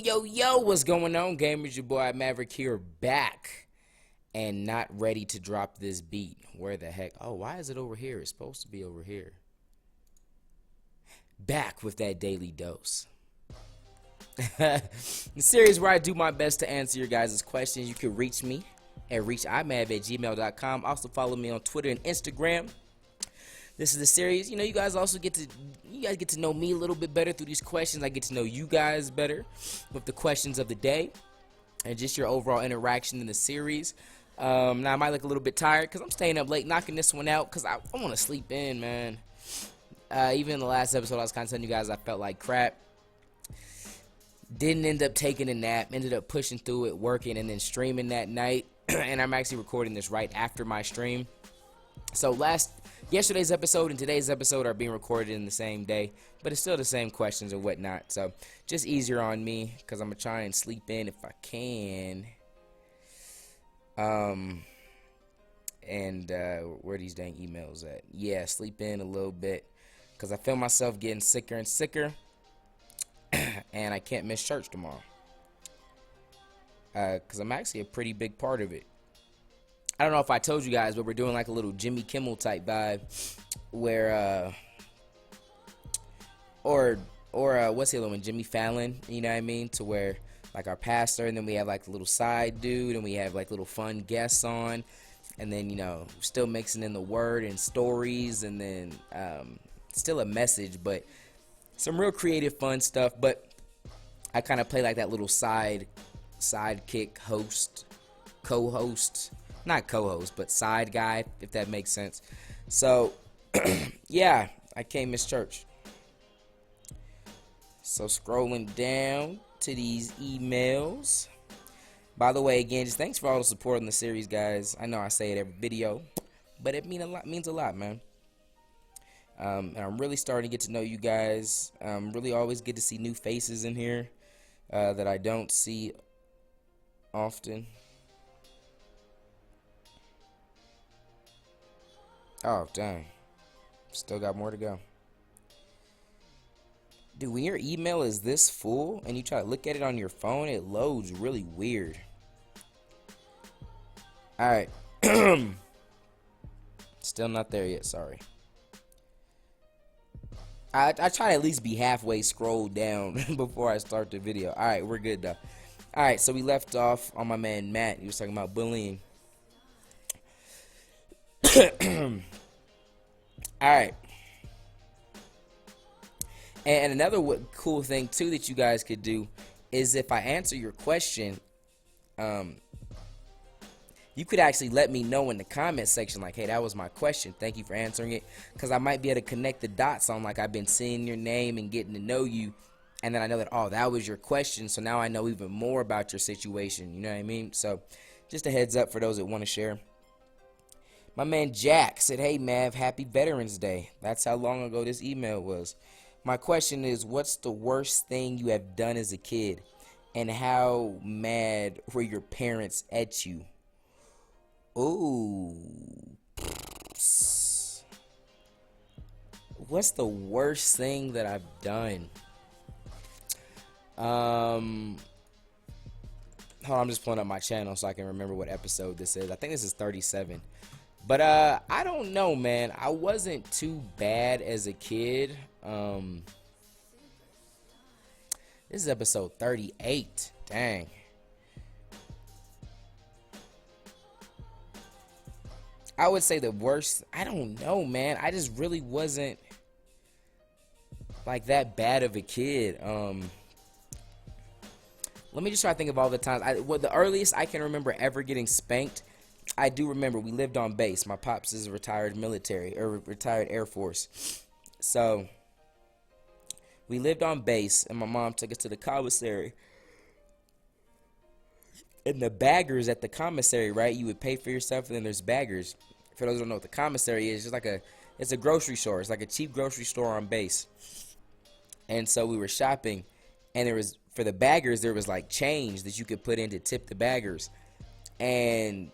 Yo, what's going on, gamers? Your boy mav-rik here, back and not ready to drop this beat. Where the heck? Oh, why is it over here? It's supposed to be over here. Back with that daily dose. The series where I do my best to answer your guys' questions. You can reach me at reachimav@gmail.com. Also follow me on Twitter and Instagram. This is the series, you guys also get to know me a little bit better through these questions. I get to know you guys better with the questions of the day and just your overall interaction in the series. Now I might look a little bit tired because I'm staying up late knocking this one out because I want to sleep in, man. Even in the last episode I was kind of telling you guys I felt like crap. Didn't end up taking a nap, ended up pushing through it, working, and then streaming that night. And I'm actually recording this right after my stream. So yesterday's episode and today's episode are being recorded in the same day, but it's still the same questions and whatnot. So just easier on me because I'm gonna try and sleep in if I can. Where are these dang emails at? Yeah, sleep in a little bit because I feel myself getting sicker and sicker, and I can't miss church tomorrow because I'm actually a pretty big part of it. I don't know if I told you guys, but we're doing like a little Jimmy Kimmel type vibe where, what's the other one? Jimmy Fallon, you know what I mean? To where like our pastor, and then we have like a little side dude, and we have like little fun guests on, and then, still mixing in the word and stories, and then, still a message, but some real creative fun stuff. But I kind of play like that little sidekick host, co-host. Not co-host, but side guy, if that makes sense. So, yeah, I can't miss church. So, scrolling down to these emails. By the way, again, just thanks for all the support on the series, guys. I know I say it every video, but it means a lot, man. And I'm really starting to get to know you guys. Really always get to see new faces in here that I don't see often. Oh, dang. Still got more to go. Dude, when your email is this full and you try to look at it on your phone, it loads really weird. Alright. Still not there yet, sorry. I try to at least be halfway scrolled down before I start the video. Alright, we're good though. Alright, so we left off on my man Matt. He was talking about bullying. Alright. And another cool thing too that you guys could do is if I answer your question, you could actually let me know in the comment section, like, hey, that was my question, thank you for answering it, because I might be able to connect the dots on, like, I've been seeing your name and getting to know you, and then I know that, oh, that was your question, so now I know even more about your situation, you know what I mean? So just a heads up for those that want to share. My man Jack said, hey, Mav, happy Veterans Day. That's how long ago this email was. My question is, what's the worst thing you have done as a kid? And how mad were your parents at you? Ooh. What's the worst thing that I've done? Hold on, I'm just pulling up my channel so I can remember what episode this is. I think this is 37. But I don't know, man. I wasn't too bad as a kid. This is episode 38. Dang. I would say the worst, I don't know, man. I just really wasn't like that bad of a kid. Let me just try to think of all the times. The earliest I can remember ever getting spanked, I do remember we lived on base. My pops is a retired military, or retired Air Force. So we lived on base, and my mom took us to the commissary. And the baggers at the commissary, right? You would pay for yourself, and then there's baggers. For those who don't know what the commissary is, it's a grocery store. It's like a cheap grocery store on base. And so we were shopping, and for the baggers, there was like change that you could put in to tip the baggers. And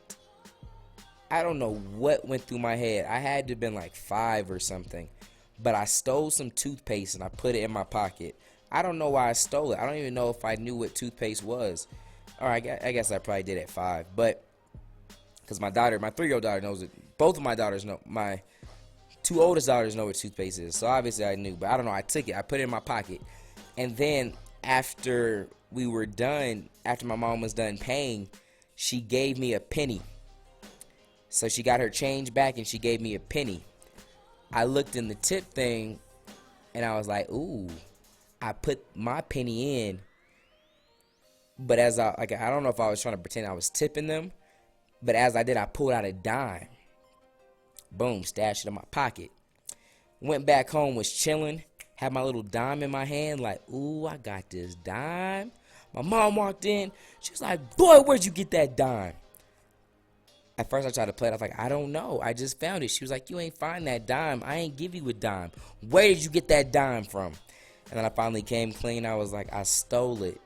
I don't know what went through my head. I had to have been like 5 or something. But I stole some toothpaste and I put it in my pocket. I don't know why I stole it. I don't even know if I knew what toothpaste was. Or I guess I probably did at 5. But because my 3-year-old daughter knows it. Both of my daughters know. My 2 oldest daughters know what toothpaste is. So obviously I knew. But I don't know. I took it. I put it in my pocket. And then after we were done, after my mom was done paying, she gave me a penny. So she got her change back and she gave me a penny. I looked in the tip thing and I was like, ooh, I put my penny in. But as I don't know if I was trying to pretend I was tipping them. But as I did, I pulled out a dime. Boom, stashed it in my pocket. Went back home, was chilling. Had my little dime in my hand, like, ooh, I got this dime. My mom walked in. She was like, boy, where'd you get that dime? At first, I tried to play it. I was like, I don't know. I just found it. She was like, you ain't find that dime. I ain't give you a dime. Where did you get that dime from? And then I finally came clean. I was like, I stole it.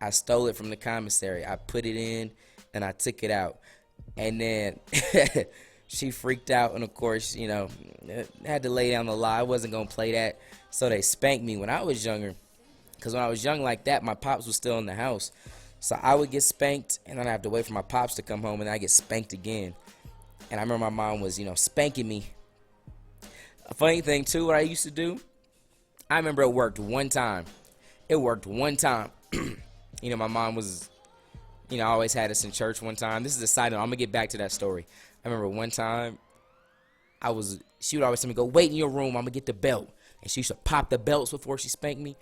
I stole it from the commissary. I put it in, and I took it out. And then she freaked out. And, of course, you know, had to lay down the law. I wasn't going to play that. So they spanked me when I was younger. Because when I was young like that, my pops was still in the house. So I would get spanked, and then I have to wait for my pops to come home, and I get spanked again. And I remember my mom was, you know, spanking me. A funny thing, too, what I used to do, I remember it worked one time. It worked one time. You know, my mom was, you know, always had us in church one time. This is a side note. I'm going to get back to that story. I remember one time, she would always tell me, go wait in your room. I'm going to get the belt. And she used to pop the belts before she spanked me.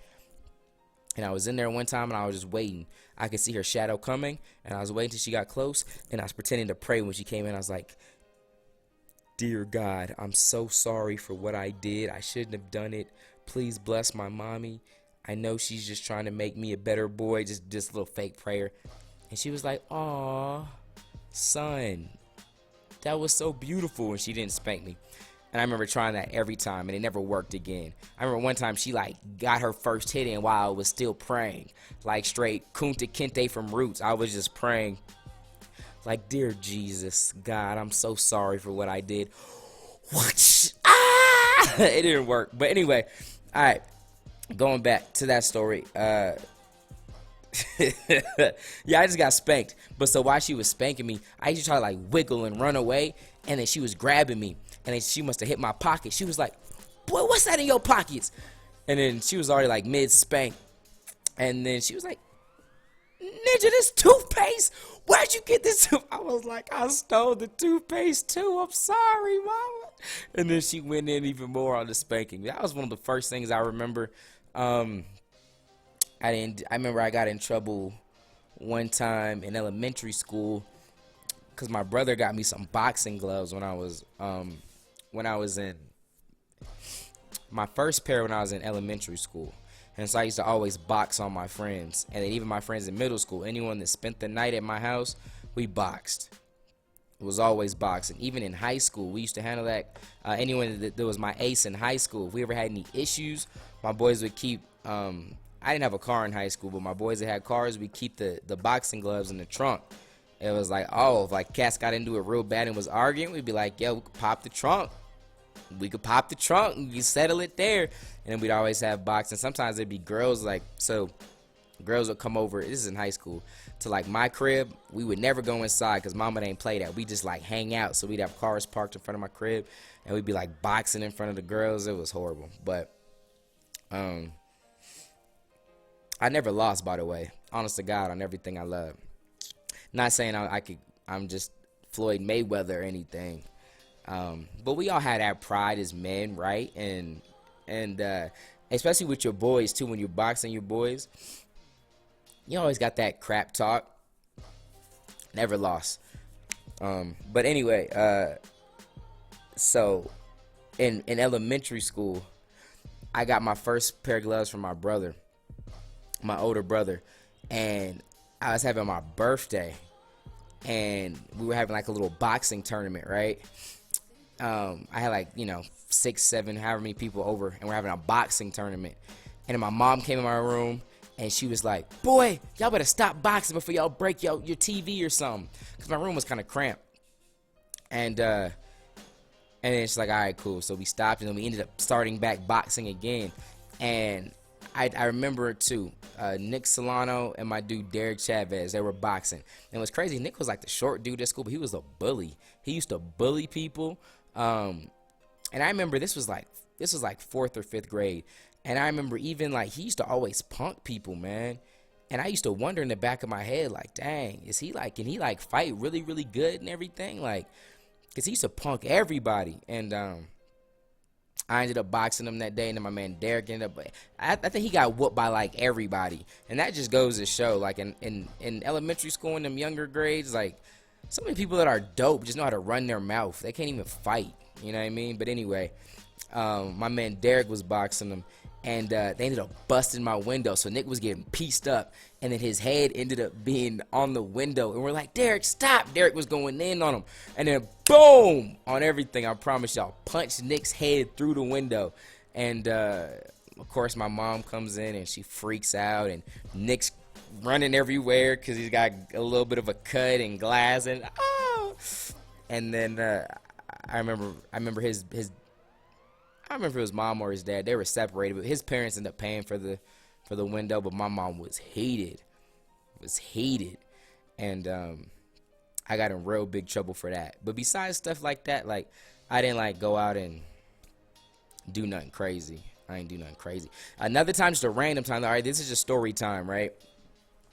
And I was in there one time, and I was just waiting. I could see her shadow coming, and I was waiting till she got close, and I was pretending to pray when she came in. I was like, dear God, I'm so sorry for what I did. I shouldn't have done it. Please bless my mommy. I know she's just trying to make me a better boy, just a little fake prayer. And she was like, aw, son, that was so beautiful, and she didn't spank me. And I remember trying that every time, and it never worked again. I remember one time she, like, got her first hit in while I was still praying. Like, straight Kunta Kinte from Roots. I was just praying. Like, dear Jesus, God, I'm so sorry for what I did. What? Ah! It didn't work. But anyway, all right. Going back to that story. Yeah, I just got spanked. But so while she was spanking me, I used to try to, like, wiggle and run away. And then she was grabbing me. And then she must have hit my pocket. She was like, boy, what's that in your pockets? And then she was already like mid-spank. And then she was like, ninja, this toothpaste? Where'd you get this? I was like, I stole the toothpaste too. I'm sorry, mama. And then she went in even more on the spanking. That was one of the first things I remember. I remember I got in trouble one time in elementary school because my brother got me some boxing gloves when I was in my first pair when I was in elementary school. And so I used to always box on my friends. And then even my friends in middle school, anyone that spent the night at my house, we boxed. It was always boxing. Even in high school, we used to handle that. Anyone that was my ace in high school, if we ever had any issues, my boys would keep, I didn't have a car in high school, but my boys that had cars, we'd keep the boxing gloves in the trunk. It was like, oh, if like cats got into it real bad and was arguing, we'd be like, yo, we could pop the trunk. We could pop the trunk and you settle it there. And then we'd always have boxing. Sometimes it'd be girls, like, so girls would come over, this is in high school, to like my crib. We would never go inside because mama didn't play that. We just like hang out. So we'd have cars parked in front of my crib and we'd be like boxing in front of the girls. It was horrible. But I never lost, by the way. Honest to God, on everything I love. Not saying I'm just Floyd Mayweather or anything. But we all had that pride as men, right? And especially with your boys too, when you're boxing your boys, you always got that crap talk. Never lost. But anyway, so in elementary school, I got my first pair of gloves from my brother, my older brother, and I was having my birthday, and we were having like a little boxing tournament, right? I had like, 6, 7, however many people over, and we're having a boxing tournament. And then my mom came in my room, and she was like, boy, y'all better stop boxing before y'all break your TV or something. Because my room was kind of cramped. And then she's like, all right, cool. So we stopped, and then we ended up starting back boxing again. And I remember it too. Nick Solano and my dude Derek Chavez, they were boxing. And what's crazy, Nick was like the short dude at school, but he was a bully. He used to bully people. And I remember this was like 4th or 5th grade. And I remember even like he used to always punk people, man. And I used to wonder in the back of my head, like, dang, is he like, can he like fight really, really good and everything? Like, because he used to punk everybody. And I ended up boxing him that day, and then my man Derek ended up. I think he got whooped by like everybody, and that just goes to show, like in elementary school in them younger grades, like so many people that are dope just know how to run their mouth. They can't even fight, you know what I mean? But anyway, my man Derek was boxing him, and they ended up busting my window. So Nick was getting pieced up, and then his head ended up being on the window, and we're like, Derek, stop! Derek was going in on him, and then boom on everything. I promise y'all, punched Nick's head through the window, and of course my mom comes in and she freaks out, and Nick's running everywhere because he's got a little bit of a cut and glass, and and then I remember his I don't remember if it was mom or his dad. They were separated, but his parents ended up paying for the window. But my mom was heated, and I got in real big trouble for that. But besides stuff like that, like I didn't like go out and do nothing crazy. I ain't do nothing crazy. Another time, just a random time. All right, this is just story time, right?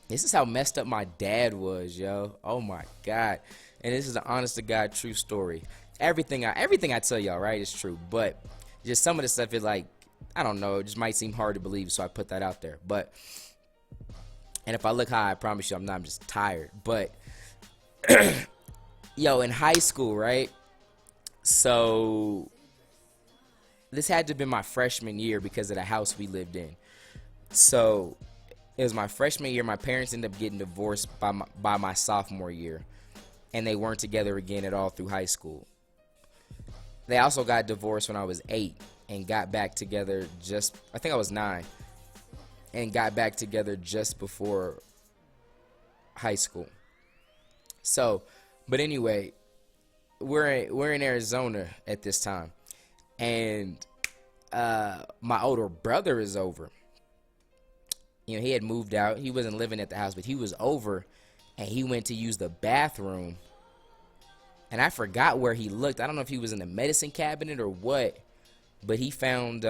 This is how messed up my dad was, yo. Oh my God. And this is an honest to God true story. Everything I tell y'all, right, is true. But just some of the stuff is like, I don't know, it just might seem hard to believe, so I put that out there. But, and if I look high, I promise you I'm not, I'm just tired. But, yo, in high school, right? So, this had to have been my freshman year because of the house we lived in. So, it was my freshman year. My parents ended up getting divorced by my sophomore year. And they weren't together again at all through high school. They also got divorced when I was 8 and got back together I think I was 9, and got back together just before high school. So, but anyway, we're in Arizona at this time, and my older brother is over. You know, he had moved out. He wasn't living at the house, but he was over, and he went to use the bathroom. And I forgot where he looked. I don't know if he was in the medicine cabinet or what, but he found,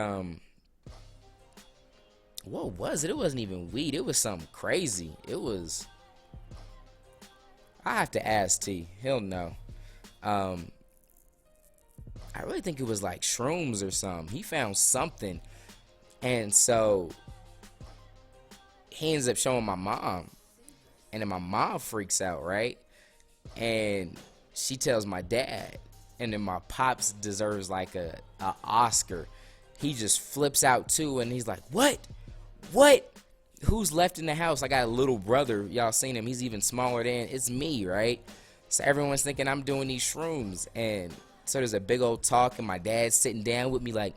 what was it? It wasn't even weed. It was something crazy. It was, I have to ask T. He'll know. I really think it was like shrooms or something. He found something. And so he ends up showing my mom. And then my mom freaks out, right? And she tells my dad, and then my pops deserves like a Oscar. He just flips out too, and he's like, what? Who's left in the house? I got a little brother. Y'all seen him. He's even smaller than, it's me, right? So everyone's thinking I'm doing these shrooms. And so there's a big old talk, and my dad's sitting down with me like,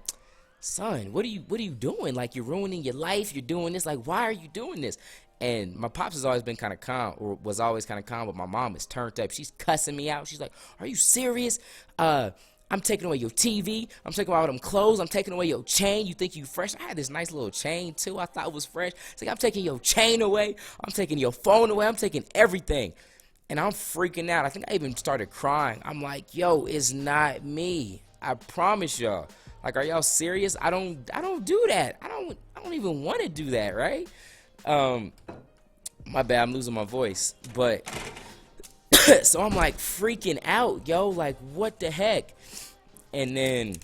son, what are you doing? Like, you're ruining your life. You're doing this. Like, why are you doing this? And my pops has always been kind of calm, or was always kind of calm, but my mom is turned up. She's cussing me out. She's like, are you serious? I'm taking away your TV. I'm taking away all them clothes. I'm taking away your chain. You think you fresh? I had this nice little chain, too. I thought it was fresh. It's like, I'm taking your chain away. I'm taking your phone away. I'm taking everything. And I'm freaking out. I think I even started crying. I'm like, yo, it's not me. I promise y'all. Like, are y'all serious? I don't do that. I don't even want to do that, right? My bad, I'm losing my voice, but so I'm like freaking out, yo, like what the heck? And then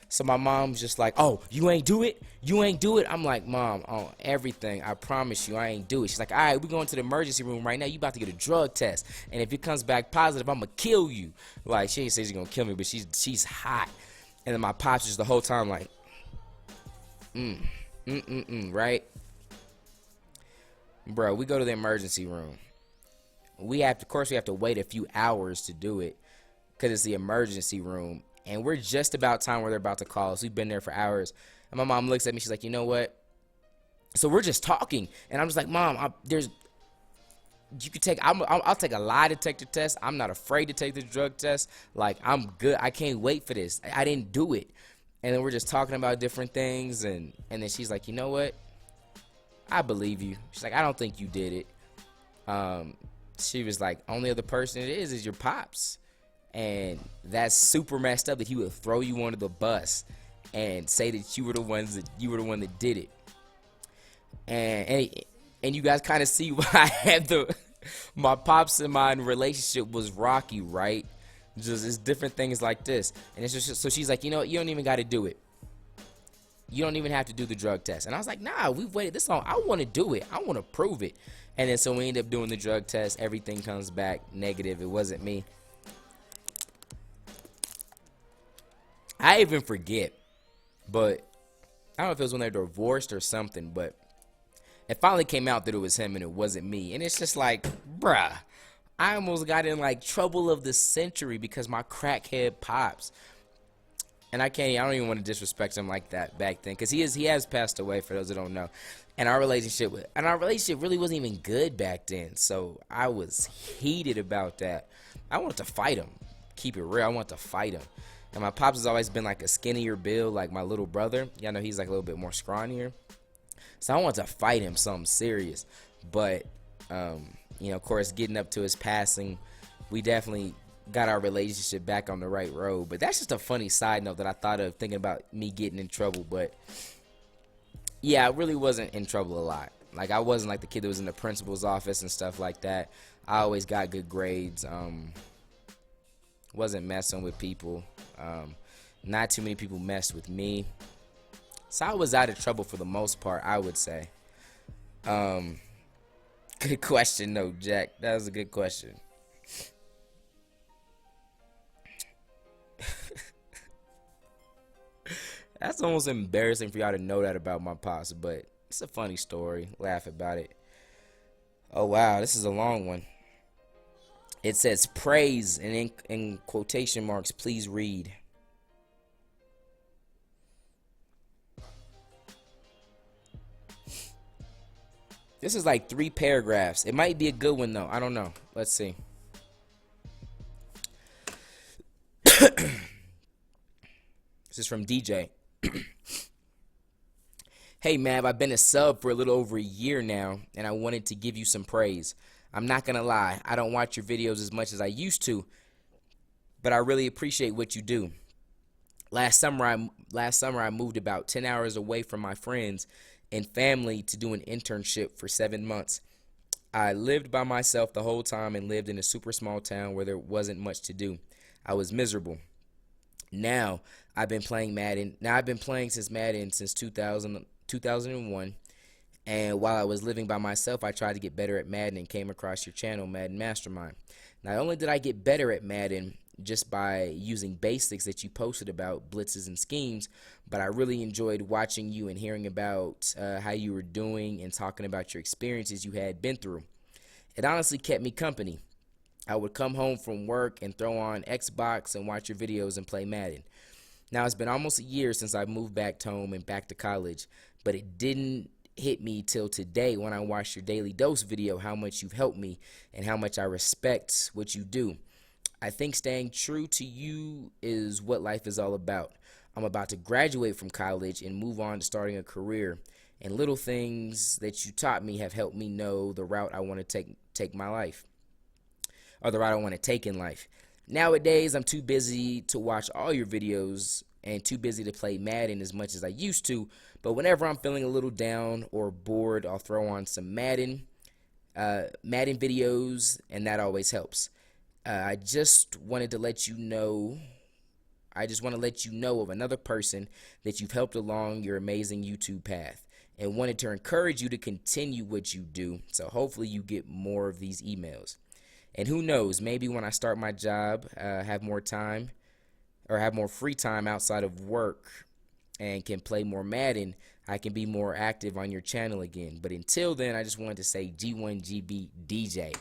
so my mom's just like, oh, you ain't do it? I'm like, Mom, on everything, I promise you I ain't do it. She's like, all right, we're going to the emergency room right now. You about to get a drug test, and if it comes back positive, I'm gonna kill you. Like, she ain't say she's gonna kill me, but she's hot. And then my pops just the whole time like, right? Bro, we go to the emergency room. Of course we have to wait a few hours to do it because it's the emergency room, and we're just about time where they're about to call us. We've been there for hours, and my mom looks at me. She's like, you know what? So we're just talking, and I'm just like, Mom, I'll take a lie detector test. I'm not afraid to take the drug test. Like, I'm good. I can't wait for this. I didn't do it. And then we're just talking about different things, and then she's like, you know what? I believe you. She's like, I don't think you did it. She was like, only other person it is your pops. And that's super messed up that he would throw you under the bus and say that you were the one that did it. And you guys kind of see why I had my pops and my relationship was rocky, right? Just it's different things like this. And it's just, so she's like, you know what? You don't even got to do it. You don't even have to do the drug test. And I was like, nah, we've waited this long. I want to do it. I want to prove it. And then so we end up doing the drug test. Everything comes back negative. It wasn't me. I even forget. But I don't know if it was when they were divorced or something. But it finally came out that it was him and it wasn't me. And it's just like, bruh. I almost got in like trouble of the century because my crackhead pops. And I don't even want to disrespect him like that back then, because he has passed away, for those that don't know. And our relationship really wasn't even good back then. So I was heated about that. I wanted to fight him. Keep it real. I wanted to fight him. And my pops has always been like a skinnier build, like my little brother. Y'all know he's like a little bit more scrawnier. So I wanted to fight him something serious. But you know, of course, getting up to his passing, we definitely got our relationship back on the right road. But that's just a funny side note that I thought of thinking about me getting in trouble. But yeah, I really wasn't in trouble a lot. Like, I wasn't like the kid that was in the principal's office and stuff like that. I always got good grades. Wasn't messing with people. Not too many people messed with me. So I was out of trouble for the most part, I would say. Good question, though, Jack. That was a good question. That's almost embarrassing for y'all to know that about my pops, but it's a funny story. Laugh about it. Oh, wow. This is a long one. It says, praise, and in quotation marks, please read. This is like 3 paragraphs. It might be a good one, though. I don't know. Let's see. This is from DJ. Hey, Mav, I've been a sub for a little over a year now, and I wanted to give you some praise. I'm not going to lie. I don't watch your videos as much as I used to, but I really appreciate what you do. Last summer, I moved about 10 hours away from my friends and family to do an internship for 7 months. I lived by myself the whole time and lived in a super small town where there wasn't much to do. I was miserable. Now, I've been playing Madden. I've been playing Madden since 2001. And while I was living by myself, I tried to get better at Madden and came across your channel, Madden Mastermind. Not only did I get better at Madden just by using basics that you posted about blitzes and schemes, but I really enjoyed watching you and hearing about how you were doing and talking about your experiences you had been through. It honestly kept me company. I would come home from work and throw on Xbox and watch your videos and play Madden. Now, it's been almost a year since I moved back home and back to college, but it didn't hit me till today when I watched your Daily Dose video how much you've helped me and how much I respect what you do. I think staying true to you is what life is all about. I'm about to graduate from college and move on to starting a career, and little things that you taught me have helped me know the route I want to take my life, or the route I want to take in life. Nowadays, I'm too busy to watch all your videos and too busy to play Madden as much as I used to, but whenever I'm feeling a little down or bored, I'll throw on some Madden videos, and that always helps. I just want to let you know of another person that you've helped along your amazing YouTube path, and wanted to encourage you to continue what you do, so hopefully you get more of these emails. And who knows, maybe when I start my job, have more time or have more free time outside of work and can play more Madden, I can be more active on your channel again. But until then, I just wanted to say G1GB DJ.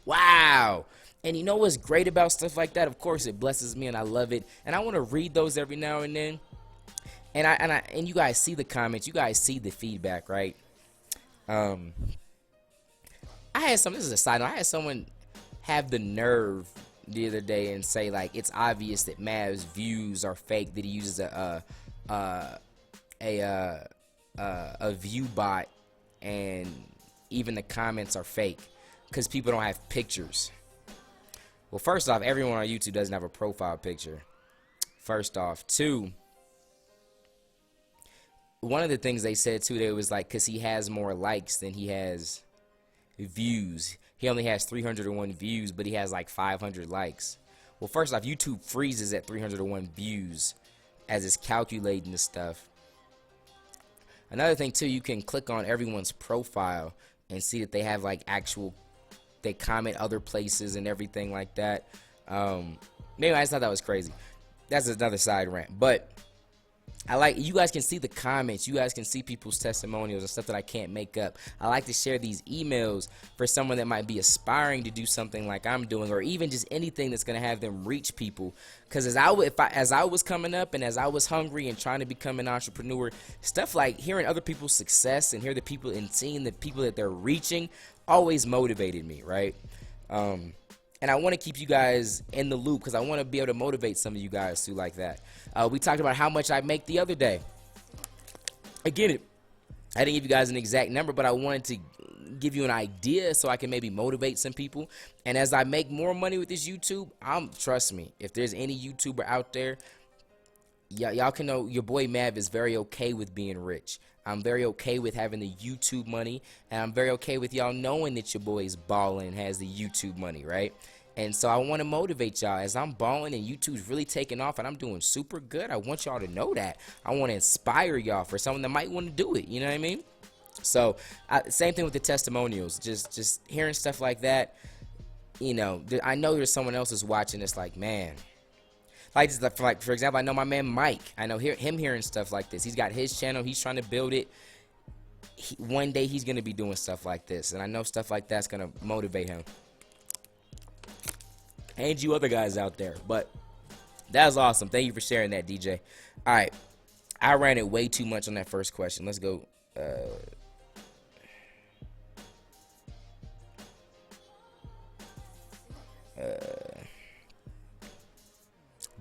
Wow. And you know what's great about stuff like that? Of course, it blesses me and I love it. And I want to read those every now and then. And you guys see the comments, you guys see the feedback, right? This is a side note, I had someone have the nerve the other day and say, like, it's obvious that Mav's views are fake, that he uses a a view bot, and even the comments are fake because people don't have pictures. Well, first off, everyone on YouTube doesn't have a profile picture. First off, two, one of the things they said too, they was like, because he has more likes than he has views. He only has 301 views, but he has like 500 likes. Well, first off, YouTube freezes at 301 views as it's calculating this stuff. Another thing too, you can click on everyone's profile and see that they have like actual, they comment other places and everything like that. Maybe I just thought that was crazy. That's another side rant, but I like, you guys can see the comments, you guys can see people's testimonials and stuff that I can't make up. I like to share these emails for someone that might be aspiring to do something like I'm doing, or even just anything that's going to have them reach people. Because as I was coming up and as I was hungry and trying to become an entrepreneur, stuff like hearing other people's success and hear the people and seeing the people that they're reaching always motivated me, right? And I want to keep you guys in the loop because I want to be able to motivate some of you guys too, like that. We talked about how much I make the other day. I get it. I didn't give you guys an exact number, but I wanted to give you an idea so I can maybe motivate some people. And as I make more money with this YouTube, trust me, if there's any YouTuber out there, y'all can know your boy Mav is very okay with being rich. I'm very okay with having the YouTube money, and I'm very okay with y'all knowing that your boy is balling and has the YouTube money, right? And so I want to motivate y'all as I'm balling and YouTube's really taking off and I'm doing super good. I want y'all to know that. I want to inspire y'all for someone that might want to do it, you know what I mean? So same thing with the testimonials, just hearing stuff like that. You know, I know there's someone else who's watching this like, man, like for example, I know my man Mike. I know him hearing stuff like this. He's got his channel. He's trying to build it. One day he's going to be doing stuff like this. And I know stuff like that's going to motivate him. And you other guys out there. But that was awesome. Thank you for sharing that, DJ. All right. I ran it way too much on that first question. Let's go.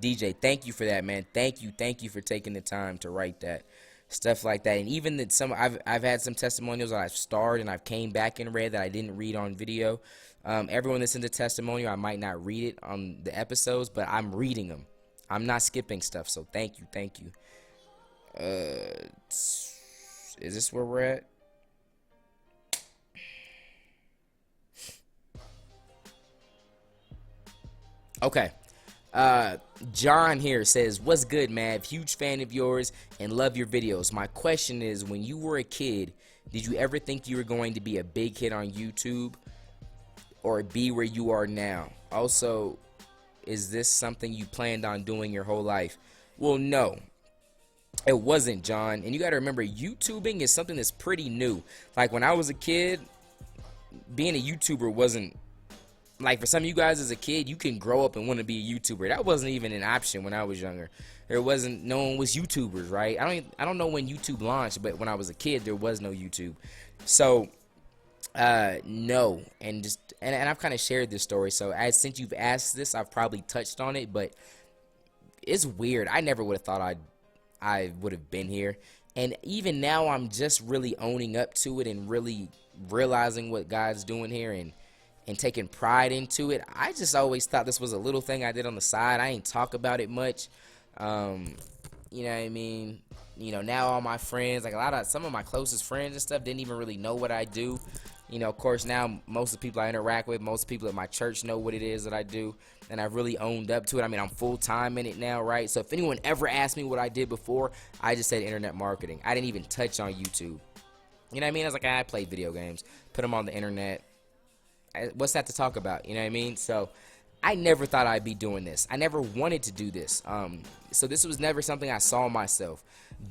DJ, thank you for that, man. Thank you for taking the time to write that, stuff like that. And even that I've had some testimonials that I've starred and I've came back and read that I didn't read on video. Everyone that's in the testimonial, I might not read it on the episodes, but I'm reading them. I'm not skipping stuff. So thank you. Is this where we're at? Okay. John here says, what's good, Mav? Huge fan of yours and love your videos. My question is, when you were a kid, did you ever think you were going to be a big hit on YouTube or be where you are now? Also, is this something you planned on doing your whole life? Well, no, it wasn't, John. And you got to remember, YouTubing is something that's pretty new. Like when I was a kid, being a YouTuber wasn't, like for some of you guys as a kid, you can grow up and want to be a YouTuber. That wasn't even an option when I was younger. No one was YouTubers, right? I don't know when YouTube launched, but when I was a kid, there was no YouTube. So, no. And I've kind of shared this story. So since you've asked this, I've probably touched on it, but it's weird. I never would have thought I would have been here. And even now, I'm just really owning up to it and really realizing what God's doing here and taking pride into it. I just always thought this was a little thing I did on the side. I ain't talk about it much. You know what I mean? You know, now all my friends, like some of my closest friends and stuff didn't even really know what I do. You know, of course, now most of the people I interact with, most people at my church know what it is that I do, and I've really owned up to it. I mean, I'm full-time in it now, right? So if anyone ever asked me what I did before, I just said internet marketing. I didn't even touch on YouTube. You know what I mean? I was like, I played video games, put them on the internet. What's that to talk about? You know what I mean? So I never thought I'd be doing this. I never wanted to do this. So this was never something I saw myself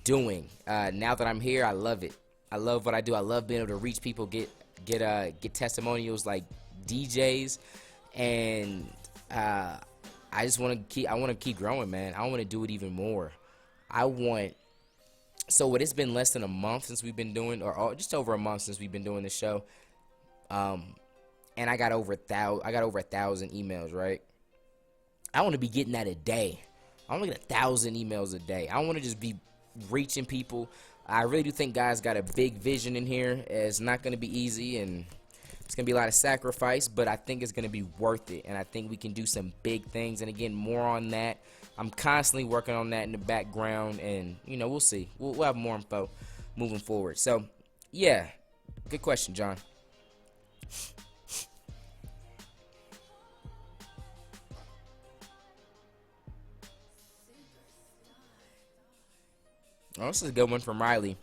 doing. Now that I'm here, I love it. I love what I do. I love being able to reach people, get testimonials like DJs, and I just want to keep growing, man. I want to do it even more. So it's been less than a month since we've been doing, or just over a month since we've been doing this show. And I got over 1,000 emails, right? I want to be getting that a day. I want to get 1,000 emails a day. I want to just be reaching people. I really do think guys got a big vision in here. It's not going to be easy, and it's going to be a lot of sacrifice, but I think it's going to be worth it, and I think we can do some big things. And again, more on that. I'm constantly working on that in the background, and we'll see. We'll have more info moving forward. So yeah, good question, John. Oh, this is a good one from Riley.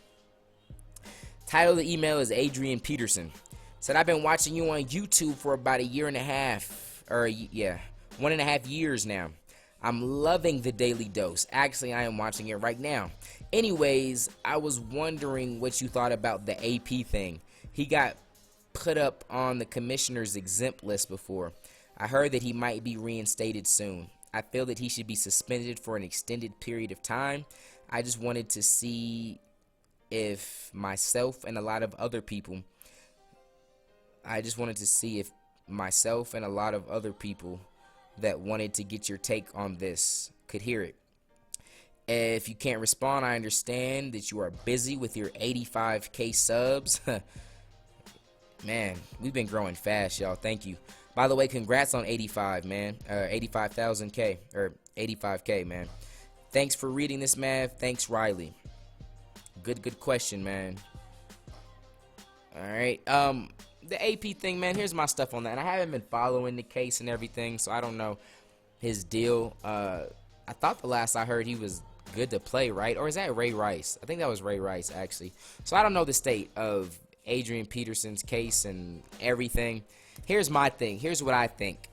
Title of the email is Adrian Peterson. Said, I've been watching you on YouTube for about 1.5 years now. I'm loving the Daily Dose. Actually, I am watching it right now. Anyways, I was wondering what you thought about the AP thing. He got put up on the commissioner's exempt list before. I heard that he might be reinstated soon. I feel that he should be suspended for an extended period of time. I just wanted to see if myself and a lot of other people that wanted to get your take on this could hear it. If you can't respond, I understand that you are busy with your 85K subs. Man, we've been growing fast, y'all. Thank you. By the way, congrats on 85, man. 85,000K or 85K, man. Thanks for reading this, Mav. Thanks, Riley. Good question, man. All right. The AP thing, man, here's my stuff on that. And I haven't been following the case and everything, so I don't know his deal. I thought the last I heard he was good to play, right? Or is that Ray Rice? I think that was Ray Rice, actually. So I don't know the state of Adrian Peterson's case and everything. Here's my thing. Here's what I think.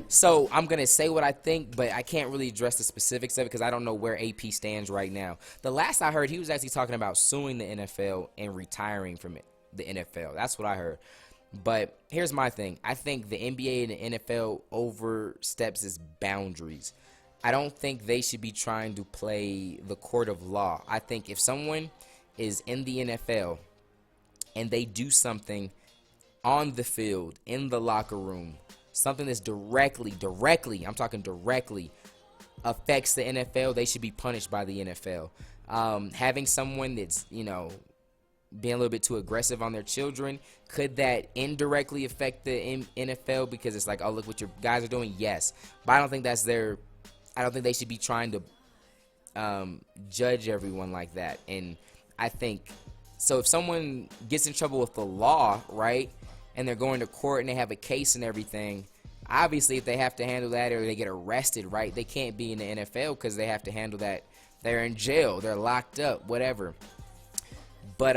So I'm going to say what I think, but I can't really address the specifics of it because I don't know where AP stands right now. The last I heard, he was actually talking about suing the NFL and retiring from the NFL. That's what I heard. But here's my thing. I think the NBA and the NFL oversteps its boundaries. I don't think they should be trying to play the court of law. I think if someone is in the NFL and they do something on the field, in the locker room, something that's directly, I'm talking directly, affects the NFL, they should be punished by the NFL. Having someone that's, being a little bit too aggressive on their children, could that indirectly affect the NFL because it's like, oh, look what your guys are doing? Yes. But I don't think they should be trying to judge everyone like that. And I think, so if someone gets in trouble with the law, right, and they're going to court and they have a case and everything, obviously if they have to handle that or they get arrested, right, they can't be in the NFL because they have to handle that. They're in jail, they're locked up, whatever. But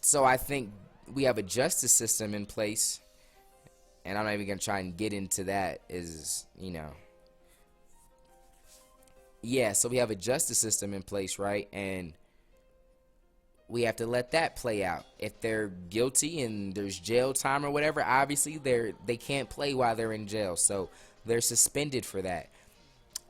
so I think we have a justice system in place, and I'm not even gonna try and get into that. So we have a justice system in place, right? And we have to let that play out. If they're guilty and there's jail time or whatever, obviously they can't play while they're in jail, so they're suspended for that.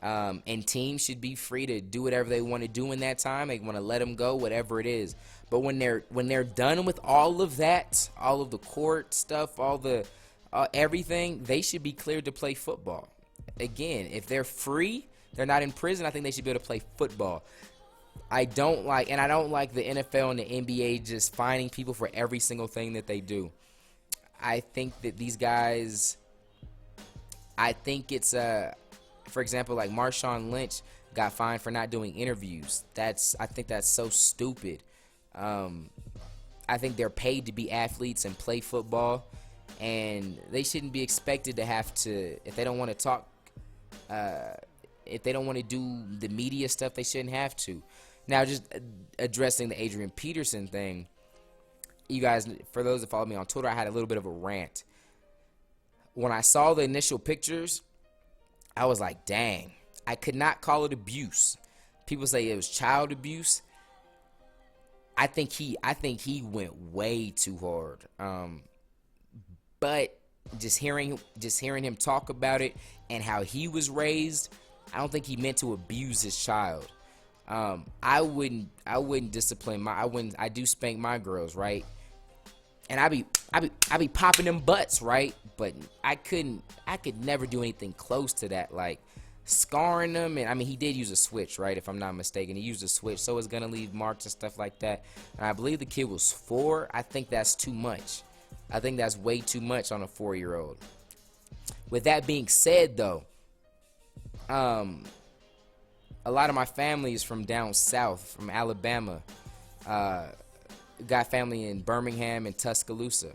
And teams should be free to do whatever they want to do in that time. They want to let them go, whatever it is. But when they're done with all of that, all of the court stuff, all the everything, they should be cleared to play football. Again, if they're free, they're not in prison, I think they should be able to play football. I don't like the NFL and the NBA just finding people for every single thing that they do. I think that these guys, for example, like Marshawn Lynch got fined for not doing interviews. I think that's so stupid. I think they're paid to be athletes and play football, and they shouldn't be expected to have to, if they don't want to talk, if they don't want to do the media stuff, they shouldn't have to. Now, just addressing the Adrian Peterson thing, you guys, for those that follow me on Twitter, I had a little bit of a rant. When I saw the initial pictures, I was like, dang, I could not call it abuse. People say it was child abuse. I think he went way too hard. But just hearing him talk about it and how he was raised, I don't think he meant to abuse his child. I wouldn't discipline I do spank my girls, right? And I be popping them butts, right? But I could never do anything close to that. Like, scarring them. And I mean, he did use a switch, right? If I'm not mistaken, he used a switch, so it's gonna leave marks and stuff like that. And I believe the kid was 4. I think that's too much. I think that's way too much on a 4-year-old. With that being said, though, a lot of my family is from down south, from Alabama. Got family in Birmingham and Tuscaloosa.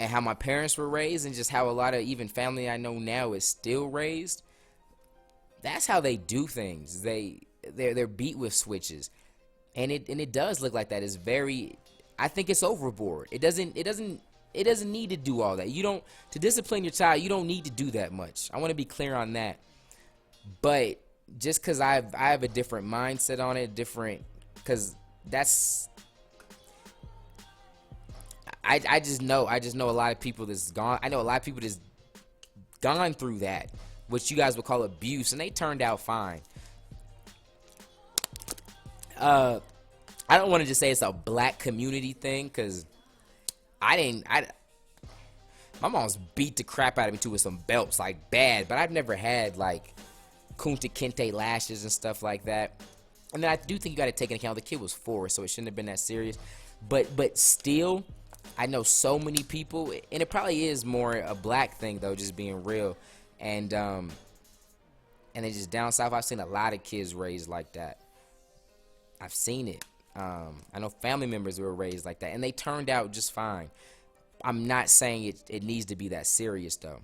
And how my parents were raised, and just how a lot of even family I know now is still raised. That's how they do things. They're beat with switches, and it does look like that. It's very. I think it's overboard. It doesn't need to do all that. You don't, to discipline your child, you don't need to do that much. I want to be clear on that. But just because I have a different mindset on it, because that's. I just know a lot of people that's gone. I know a lot of people that's gone through that, which you guys would call abuse, and they turned out fine. I don't want to just say it's a black community thing, because my mom's beat the crap out of me too with some belts, like bad, but I've never had like Kunta Kinte lashes and stuff like that. And then I do think you got to take into account the kid was 4, so it shouldn't have been that serious. But still, I know so many people, and it probably is more a black thing though, just being real. And then just down south, I've seen a lot of kids raised like that. I've seen it. I know family members who were raised like that, and they turned out just fine. I'm not saying it needs to be that serious though.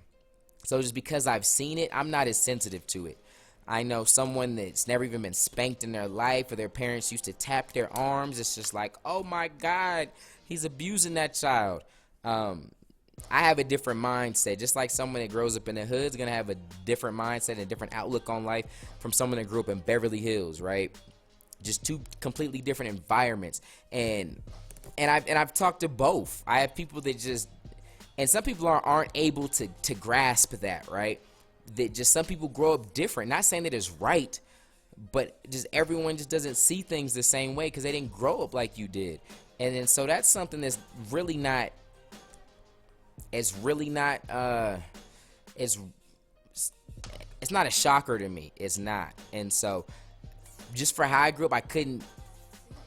So just because I've seen it, I'm not as sensitive to it. I know someone that's never even been spanked in their life, or their parents used to tap their arms. It's just like, oh my God, he's abusing that child. I have a different mindset. Just like someone that grows up in the hood is going to have a different mindset and a different outlook on life from someone that grew up in Beverly Hills, right? Just two completely different environments. And I've talked to both. I have people that just, and some people aren't able to grasp that, right? That just some people grow up different. Not saying that it's right, but just everyone just doesn't see things the same way because they didn't grow up like you did. And then so that's something that's really not, it's not a shocker to me. It's not. And so just for how I grew up, I couldn't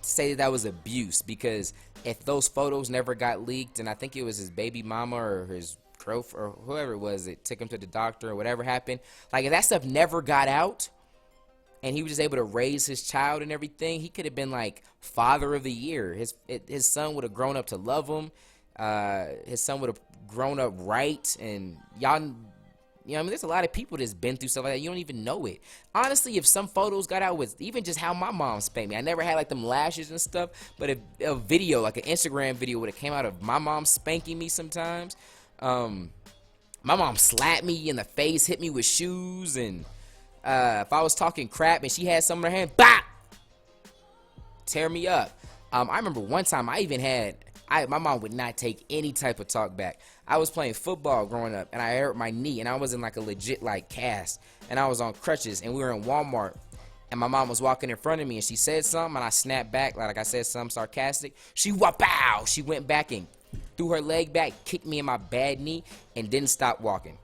say that was abuse, because if those photos never got leaked, and I think it was his baby mama or his girlfriend or whoever it was that took him to the doctor or whatever happened, like if that stuff never got out and he was just able to raise his child and everything, he could have been like father of the year. His son would have grown up to love him. His son would have grown up right. And y'all, you know what I mean? There's a lot of people that's been through stuff like that. You don't even know it. Honestly, if some photos got out with even just how my mom spanked me, I never had like them lashes and stuff, but if a video, like an Instagram video would have came out of my mom spanking me sometimes. My mom slapped me in the face, hit me with shoes, and if I was talking crap and she had some in her hand, bop! Tear me up. I remember one time my mom would not take any type of talk back. I was playing football growing up, and I hurt my knee, and I was in like a legit like cast, and I was on crutches, and we were in Walmart, and my mom was walking in front of me, and she said something, and I snapped back like I said something sarcastic. She whoop-pow! She went back and threw her leg back, kicked me in my bad knee, and didn't stop walking.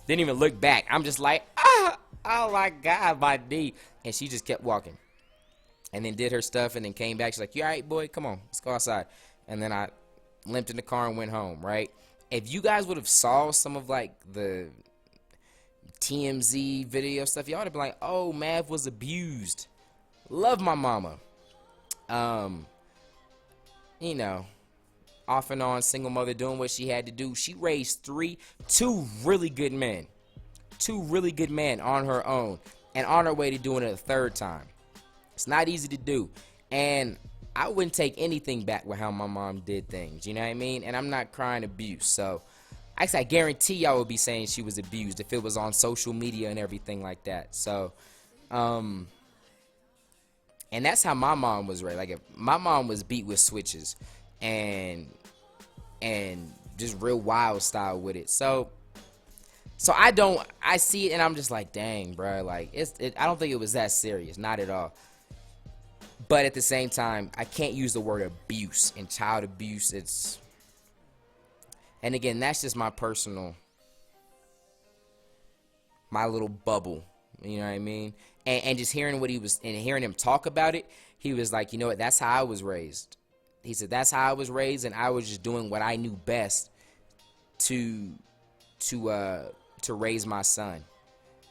Didn't even look back. I'm just like, oh my God, my knee. And she just kept walking. And then did her stuff and then came back. She's like, you all right, boy? Come on, let's go outside. And then I limped in the car and went home, right? If you guys would have saw some of like the TMZ video stuff, y'all would have been like, oh, Mav was abused. Love my mama. You know, off and on, single mother, doing what she had to do. She raised two really good men on her own, and on her way to doing it a third time. It's not easy to do, and I wouldn't take anything back with how my mom did things, you know what I mean? And I'm not crying abuse, so I guarantee y'all would be saying she was abused if it was on social media and everything like that. So, and that's how my mom was raised. Like, if my mom was beat with switches and just real wild style with it. So I see it and I'm just like, dang, bro, like I don't think it was that serious, not at all. But at the same time, I can't use the word abuse and child abuse. And again, that's just my personal my little bubble. You know what I mean? And just hearing what he was, and hearing him talk about it, he was like, you know what, that's how I was raised. He said, that's how I was raised, and I was just doing what I knew best to raise my son.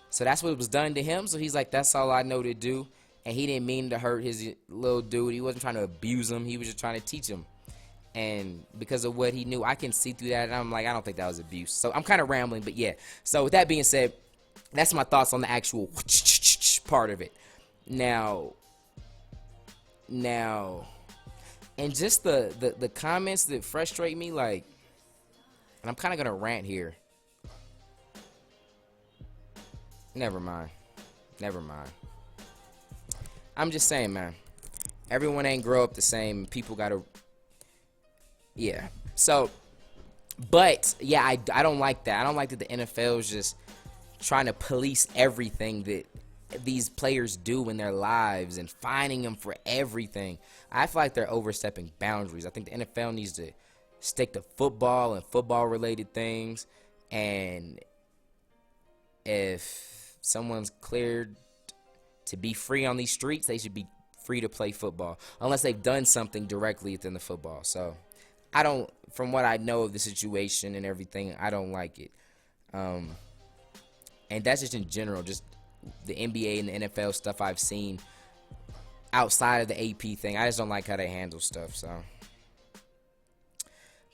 So that's what was done to him. So he's like, that's all I know to do. And he didn't mean to hurt his little dude. He wasn't trying to abuse him. He was just trying to teach him. And because of what he knew, I can see through that. And I'm like, I don't think that was abuse. So I'm kind of rambling, but yeah. So with that being said, that's my thoughts on the actual part of it. Now, and just the comments that frustrate me, like, and I'm kind of going to rant here. Never mind. I'm just saying, man. Everyone ain't grow up the same. People got to... Yeah. So, but, yeah, I don't like that. I don't like that the NFL is just trying to police everything that these players do in their lives and fining them for everything. I feel like they're overstepping boundaries. I think the NFL needs to stick to football and football-related things. And if someone's cleared to be free on these streets, they should be free to play football, unless they've done something directly within the football. So I don't, from what I know of the situation and everything, I don't like it. And that's just in general, just the NBA and the NFL stuff I've seen outside of the AP thing. I just don't like how they handle stuff. So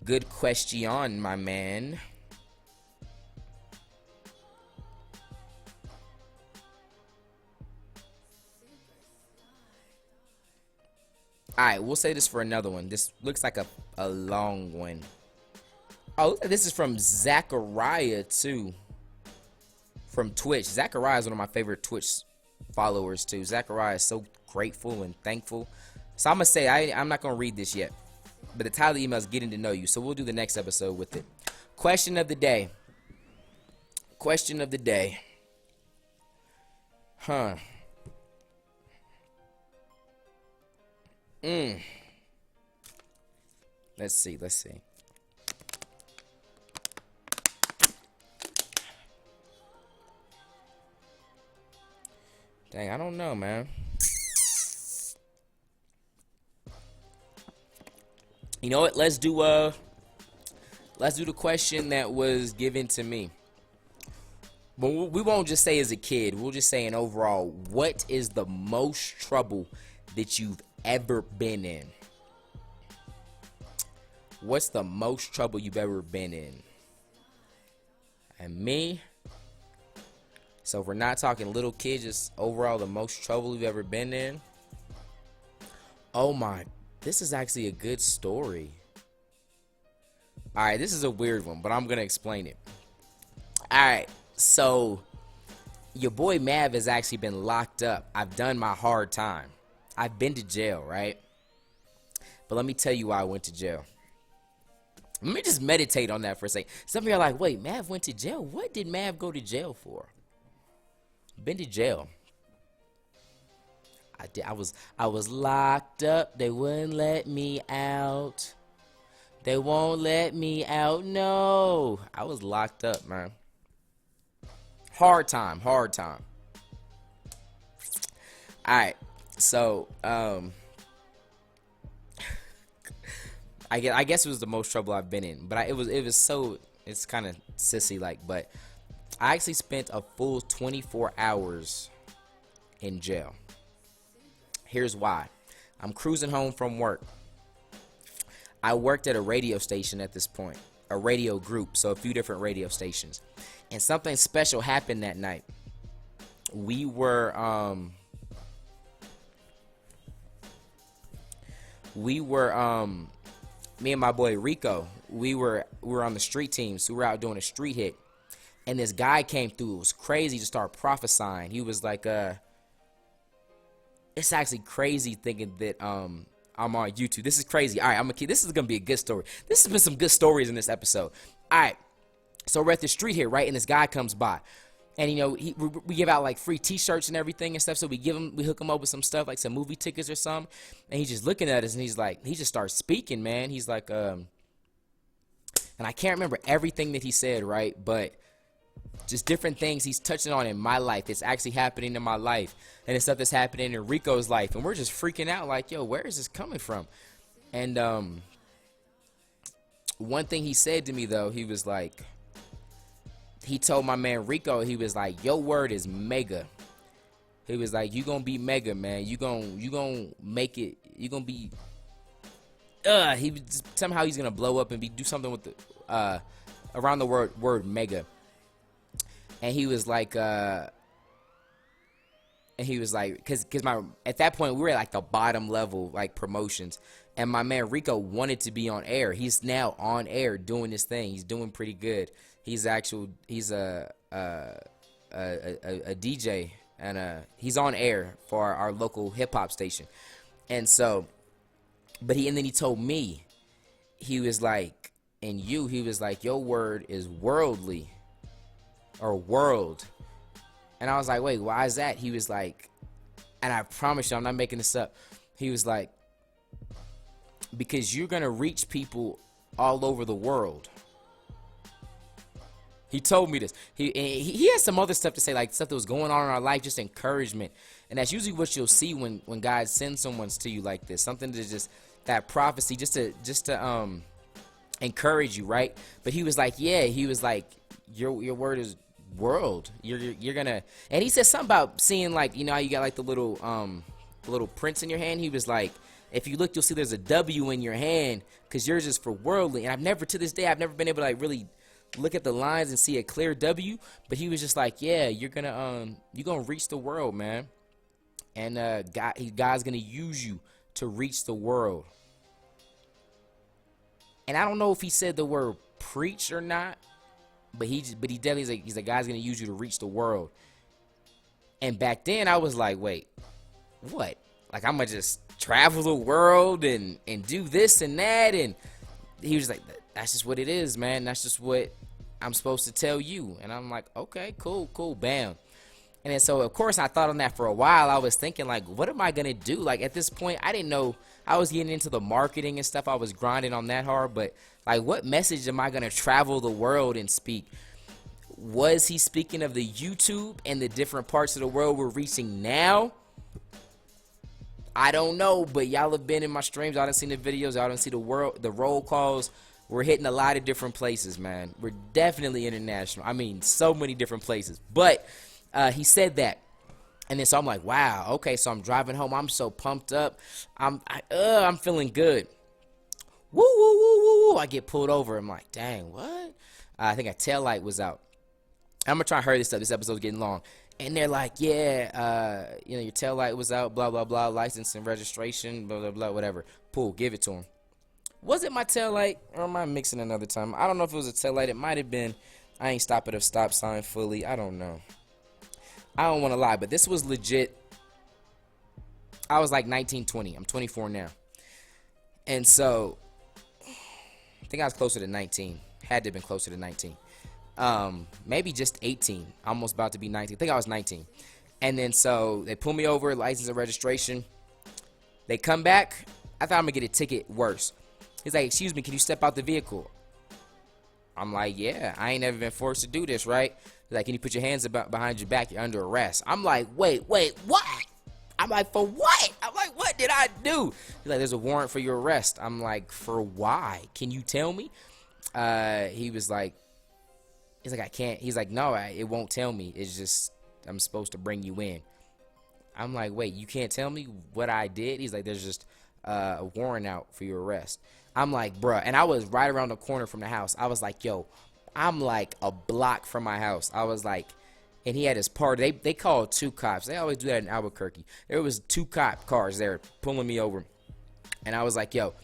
good question, my man. Alright, we'll say this for another one. This looks like a long one. Oh, this is from Zachariah, too. From Twitch. Zachariah is one of my favorite Twitch followers, too. Zachariah is so grateful and thankful. So I'm going to say, I'm not going to read this yet. But the title of the email is Getting to Know You. So we'll do the next episode with it. Question of the day. Question of the day. Let's see. Dang, I don't know, man. You know what? Let's do the question that was given to me. But we won't just say as a kid. We'll just say in overall, what is the most trouble that you've ever been in? What's the most trouble you've ever been in? And me? So if we're not talking little kids, just overall the most trouble you've ever been in. Oh my, this is actually a good story. Alright, this is a weird one, but I'm going to explain it. Alright, so your boy Mav has actually been locked up. I've done my hard time. I've been to jail, right? But let me tell you why I went to jail. Let me just meditate on that for a second. Some of you are like, wait, Mav went to jail? What did Mav go to jail for? Been to jail. I was locked up. They wouldn't let me out. They won't let me out. No. I was locked up, man. Hard time. Alright. So, I guess it was the most trouble I've been in, but it's kind of sissy like, but I actually spent a full 24 hours in jail. Here's why. I'm cruising home from work. I worked at a radio station at this point, a radio group, so a few different radio stations, and something special happened that night. Me and my boy Rico, we were on the street team, so we were out doing a street hit, and this guy came through. It was crazy to start prophesying. He was like, it's actually crazy thinking that I'm on YouTube. This is crazy. All right, this is gonna be a good story. This has been some good stories in this episode. All right, so we're at the street here, right, and this guy comes by. And, you know, we give out, like, free T-shirts and everything and stuff. So we hook him up with some stuff, like some movie tickets or something. And he's just looking at us, and he's like, he just starts speaking, man. He's like, and I can't remember everything that he said, right? But just different things he's touching on in my life. It's actually happening in my life, and it's stuff that's happening in Rico's life, and we're just freaking out like, yo, where is this coming from? And one thing he said to me though, he was like, he told my man Rico, he was like, your word is mega. He was like, you gonna be mega, man. You gonna make it. You gonna be. He was just, somehow he's gonna blow up and do something with the around the word mega. And he was like, because at that point we were at like the bottom level, like promotions, and my man Rico wanted to be on air. He's now on air doing this thing. He's doing pretty good. He's a DJ, and he's on air for our local hip hop station. And so, and then he told me, he was like, he was like, your word is worldly, or world. And I was like, wait, why is that? He was like, and I promise you, I'm not making this up. He was like, because you're gonna reach people all over the world. He told me this. He has some other stuff to say, like stuff that was going on in our life, just encouragement. And that's usually what you'll see when God sends someone to you like this. Something to just, that prophecy, just to encourage you, right? But he was like, yeah, he was like, your word is world. You're gonna, and he said something about seeing, like, you know how you got like the little prints in your hand. He was like, if you look, you'll see there's a W in your hand, because yours is for worldly. And I've never been able to like really look at the lines and see a clear W. But he was just like, yeah, you're gonna reach the world, man. And God's gonna use you to reach the world. And I don't know if he said the word preach or not, but he definitely he's like God's gonna use you to reach the world. And back then I was like, wait, what? Like, I'm gonna just travel the world and do this and that? And he was like, that's just what it is, man. That's just what I'm supposed to tell you. And I'm like, okay, cool, bam. And then so of course I thought on that for a while. I was thinking, like, what am I gonna do? Like, at this point I didn't know. I was getting into the marketing and stuff. I was grinding on that hard, but like, what message am I gonna travel the world and speak? Was he speaking of the YouTube and the different parts of the world we're reaching now? I don't know, but y'all have been in my streams. Y'all done seen the videos. Y'all done see the roll calls. We're hitting a lot of different places, man. We're definitely international. I mean, so many different places. But he said that. And then so I'm like, wow, okay, so I'm driving home. I'm so pumped up. I'm feeling good. Woo, woo, woo, woo, woo. I get pulled over. I'm like, dang, what? I think a tail light was out. I'm going to try and hurry this up. This episode's getting long. And they're like, yeah, your tail light was out, blah, blah, blah, license and registration, blah, blah, blah, whatever. Pull, give it to him. Was it my tail light, or am I mixing another time? I don't know if it was a tail light. It might have been. I ain't stopped at a stop sign fully. I don't know. I don't want to lie, but this was legit. I was like 19, 20. I'm 24 now. And so, I think I was closer to 19. Had to have been closer to 19. Maybe just 18. Almost about to be 19. I think I was 19. And then so, they pull me over, license and registration. They come back. I thought I'm going to get a ticket worse. He's like, excuse me, can you step out the vehicle? I'm like, yeah, I ain't never been forced to do this, right? He's like, can you put your hands behind your back? You're under arrest. I'm like, wait, what? I'm like, for what? I'm like, what did I do? He's like, there's a warrant for your arrest. I'm like, for why? Can you tell me? He was like, I can't. He's like, no, it won't tell me. It's just, I'm supposed to bring you in. I'm like, wait, you can't tell me what I did? He's like, there's just a warrant out for your arrest. I'm like, bruh. And I was right around the corner from the house. I was like, yo, I'm like a block from my house. I was like, and he had his party. They called 2 cops. They always do that in Albuquerque. There was 2 cop cars there pulling me over. And I was like, yo,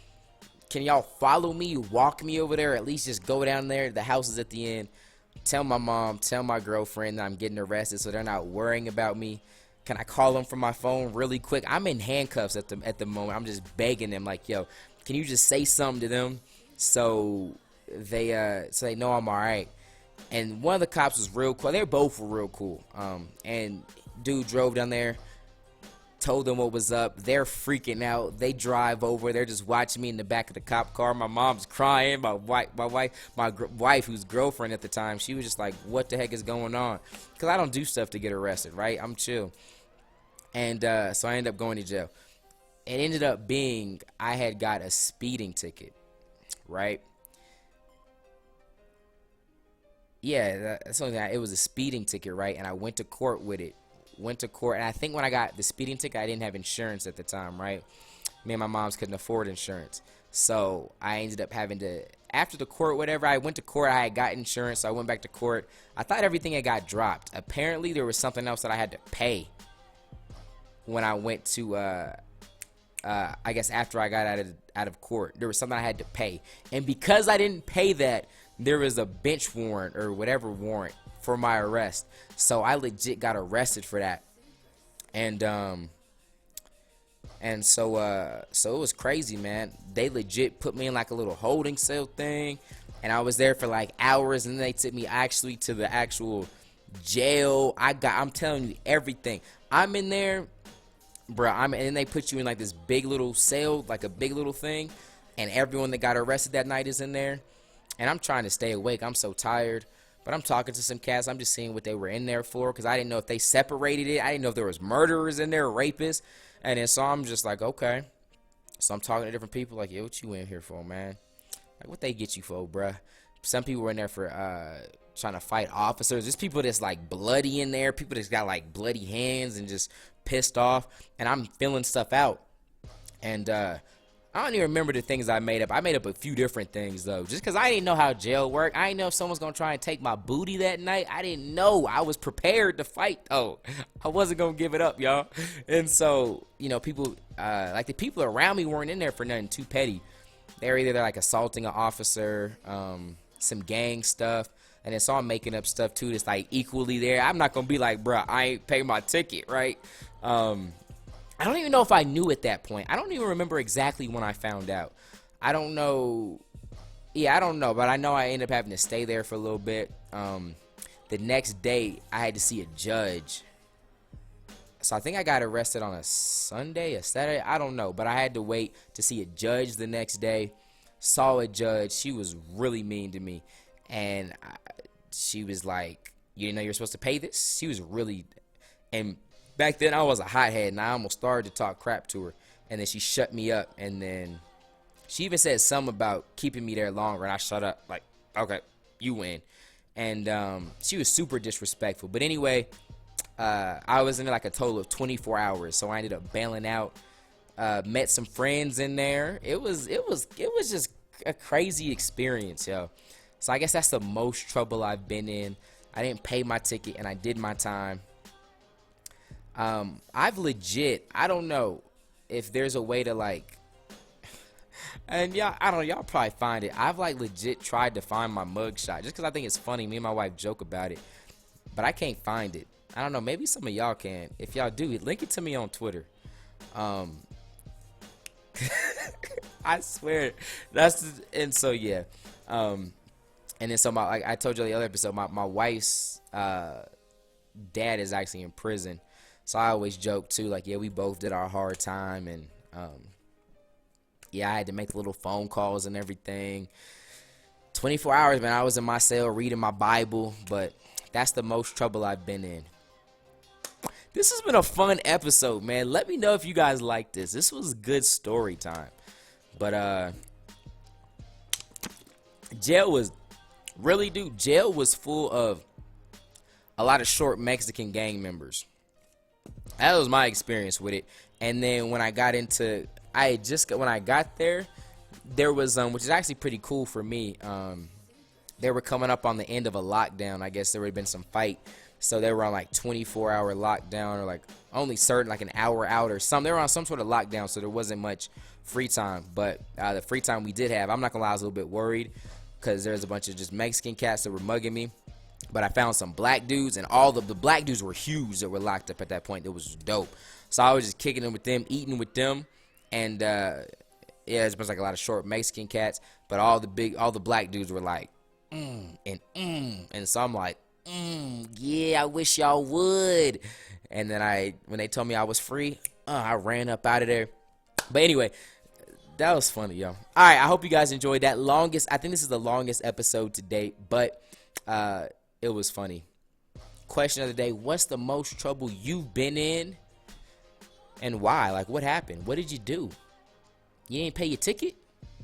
can y'all follow me, walk me over there, at least just go down there. The house is at the end. Tell my mom, tell my girlfriend that I'm getting arrested so they're not worrying about me. Can I call them from my phone really quick? I'm in handcuffs at the moment. I'm just begging them, like, yo, can you just say something to them so they know I'm all right? And one of the cops was real cool. They both were real cool. And dude drove down there, told them what was up. They're freaking out. They drive over. They're just watching me in the back of the cop car. My mom's crying. My wife, who's girlfriend at the time, she was just like, what the heck is going on? Because I don't do stuff to get arrested, right? I'm chill. And so I ended up going to jail. It ended up being I had got a speeding ticket, right? Yeah, that's something it was a speeding ticket, right? And I went to court with it. Went to court, and I think when I got the speeding ticket, I didn't have insurance at the time, right? Me and my moms couldn't afford insurance, so I ended up having to, after the court, whatever, I went to court. I had got insurance, so I went back to court. I thought everything had got dropped. Apparently, there was something else that I had to pay when I went to, I guess after I got out of court, there was something I had to pay, and because I didn't pay that, there was a bench warrant or whatever warrant for my arrest. So I legit got arrested for that. And so it was crazy, man. They legit put me in like a little holding cell thing, and I was there for like hours, and then they took me actually to the actual jail. I'm telling you everything. I'm in there, bro. And then they put you in like this big little cell, like a big little thing, and everyone that got arrested that night is in there. And I'm trying to stay awake. I'm so tired. But I'm talking to some cats. I'm just seeing what they were in there for, because I didn't know if they separated it. I didn't know if there was murderers in there, rapists. And then so I'm just like, okay. So I'm talking to different people like, yo, what you in here for, man? Like, what they get you for, bruh? Some people were in there for trying to fight officers. There's people that's like bloody in there. People that's got like bloody hands and just pissed off. And I'm filling stuff out. And I don't even remember the things I made up. I made up a few different things, though. Just because I didn't know how jail worked. I didn't know if someone's going to try and take my booty that night. I didn't know. I was prepared to fight, though. I wasn't going to give it up, y'all. And so, you know, people, like the people around me weren't in there for nothing too petty. They're either like assaulting an officer, some gang stuff. And then so I'm making up stuff, too, that's like equally there. I'm not going to be like, bruh, I ain't pay my ticket, right? I don't even know if I knew at that point. I don't even remember exactly when I found out. I don't know. Yeah, I don't know. But I know I ended up having to stay there for a little bit. The next day, I had to see a judge. So I think I got arrested on a Sunday, a Saturday. I don't know. But I had to wait to see a judge the next day. Saw a judge. She was really mean to me. And she was like, you didn't know you were supposed to pay this? She was really... And back then, I was a hothead, and I almost started to talk crap to her. And then she shut me up, and then she even said something about keeping me there longer, and I shut up, like, okay, you win. And she was super disrespectful. But anyway, I was in there like a total of 24 hours, so I ended up bailing out. Met some friends in there. It was just a crazy experience, yo. So I guess that's the most trouble I've been in. I didn't pay my ticket, and I did my time. I've legit, I don't know if there's a way to like, and y'all, I don't know, y'all probably find it. I've like legit tried to find my mugshot just because I think it's funny. Me and my wife joke about it, but I can't find it. I don't know, maybe some of y'all can. If y'all do, link it to me on Twitter. I swear, and so yeah. And then so like I told you the other episode, my wife's dad is actually in prison. So I always joke too, like, yeah, we both did our hard time, and yeah, I had to make little phone calls and everything. 24 hours, man, I was in my cell reading my Bible, but that's the most trouble I've been in. This has been a fun episode, man. Let me know if you guys like this. This was good story time. But jail was full of a lot of short Mexican gang members. That was my experience with it. And then when I got into, when I got there, there was, which is actually pretty cool for me. They were coming up on the end of a lockdown. I guess there would have been some fight. So they were on like 24-hour lockdown, or like only certain, like an hour out or something. They were on some sort of lockdown, so there wasn't much free time. But the free time we did have, I'm not going to lie, I was a little bit worried because there's a bunch of just Mexican cats that were mugging me. But I found some black dudes, and all of the black dudes were huge that were locked up at that point. That was dope. So I was just kicking it with them, eating with them, and yeah, there's been like a lot of short Mexican cats, but all the black dudes were like, and so I'm like, yeah, I wish y'all would. And then when they told me I was free, I ran up out of there. But anyway, that was funny, yo. All right, I hope you guys enjoyed that. I think this is the longest episode to date, but it was funny. Question of the day: what's the most trouble you've been in, and why? Like, what happened? What did you do? You didn't pay your ticket?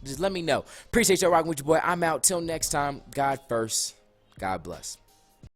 Just let me know. Appreciate y'all rocking with your boy. I'm out. Till next time. God first. God bless.